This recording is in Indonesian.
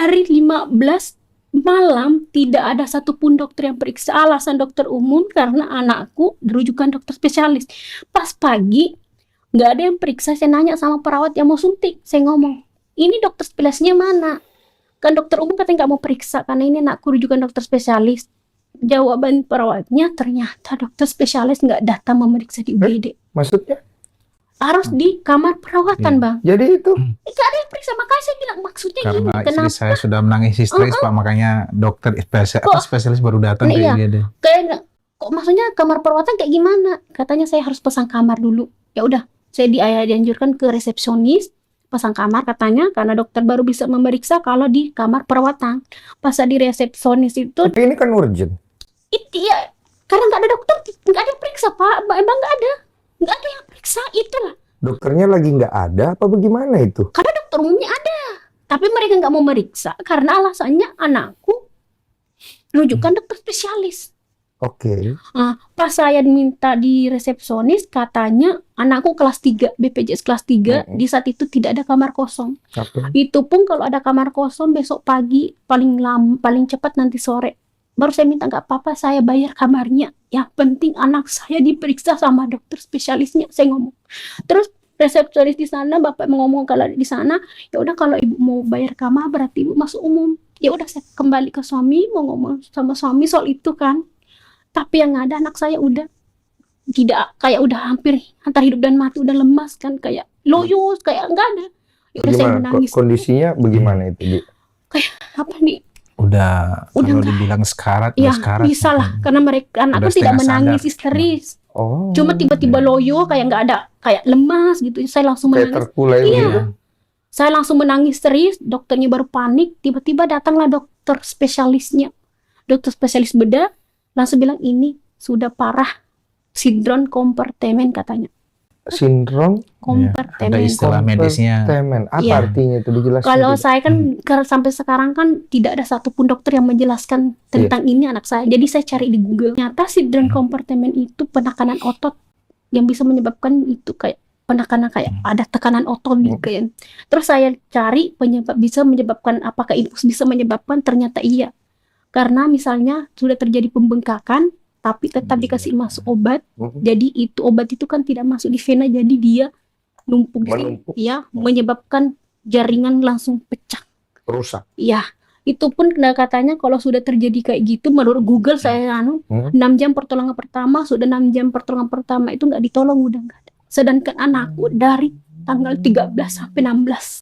Hari 15 malam tidak ada satupun dokter yang periksa. Alasan dokter umum karena anakku dirujukan dokter spesialis. Pas pagi nggak ada yang periksa. Saya nanya sama perawat yang mau suntik. Saya ngomong, ini dokter spesialisnya mana? Kan dokter umum katanya nggak mau periksa karena ini anakku rujukan dokter spesialis. Jawaban perawatnya ternyata dokter spesialis nggak datang memeriksa di UGD. Maksudnya? Harus di kamar perawatan, Bang. Jadi itu Nggak ada yang periksa. Makanya saya bilang maksudnya Karena ini istri kenapa? saya sudah menangis histeris, Pak, makanya dokter spesialis baru datang ke Iya. IGD. Kayak kok maksudnya kamar perawatan kayak gimana? Katanya saya harus pasang kamar dulu. Ya udah, saya dianjurkan ke resepsionis pasang kamar katanya karena dokter baru bisa memeriksa kalau di kamar perawatan. Pas di resepsionis itu tapi ini kan urgent. ya karena nggak ada dokter, nggak ada yang periksa, Pak. Emang nggak ada yang periksa itulah. Dokternya lagi nggak ada apa bagaimana itu? Karena dokter umumnya ada, tapi mereka nggak mau meriksa karena alasannya anakku rujukan dokter spesialis. Oke. Pas saya minta di resepsionis, katanya anakku kelas 3, BPJS kelas 3, di saat itu tidak ada kamar kosong. Itu pun kalau ada kamar kosong besok pagi, paling cepat nanti sore. Baru saya minta, nggak apa-apa, saya bayar kamarnya. Yang penting anak saya diperiksa sama dokter spesialisnya, saya ngomong. Terus resepsionis di sana, bapak mau ngomong kalau di sana, ya udah kalau ibu mau bayar kamar berarti ibu masuk umum. Ya udah saya kembali ke suami, mau ngomong sama suami soal itu kan. Tapi yang ada anak saya udah tidak, kayak udah hampir antara hidup dan mati, udah lemas kan, kayak loyo, kayak enggak ada. Ya udah saya menangis. Kondisinya bagaimana itu, Di? Kayak apa nih? Udah kalau enggak. dibilang sekarat, Ya, sekarat. bisa lah, karena mereka anakku tidak menangis histeris. Cuma tiba-tiba loyo, kayak nggak ada, kayak lemas gitu. Saya langsung Kayak menangis. terkulai gitu. Saya langsung menangis histeris. Dokternya baru panik. Tiba-tiba datanglah dokter spesialisnya, dokter spesialis bedah, langsung bilang ini sudah parah, sindrom kompartemen katanya. Sindrom Ada Kompartemen. istilah medisnya. kompartemen. Apa Iya. artinya itu, dijelaskan? Kalau tidak? saya kan sampai sekarang kan tidak ada satupun dokter yang menjelaskan tentang ini anak saya. Jadi saya cari di Google. Ternyata sindrom kompartemen itu penekanan otot yang bisa menyebabkan itu kayak penekanan, kayak ada tekanan otot gitu kan. Terus saya cari penyebab bisa menyebabkan, apakah infus bisa menyebabkan, ternyata iya. Karena misalnya sudah terjadi pembengkakan tapi tetap dikasih masuk obat. Jadi itu obat itu kan tidak masuk di vena, jadi dia numpuk Menumpuk. ya, menyebabkan jaringan langsung pecah. Rusak. Ya, itu pun katanya kalau sudah terjadi kayak gitu, menurut Google saya 6 jam pertolongan pertama, sudah 6 jam pertolongan pertama itu nggak ditolong, udah nggak ada. Sedangkan anakku dari tanggal 13 sampai 16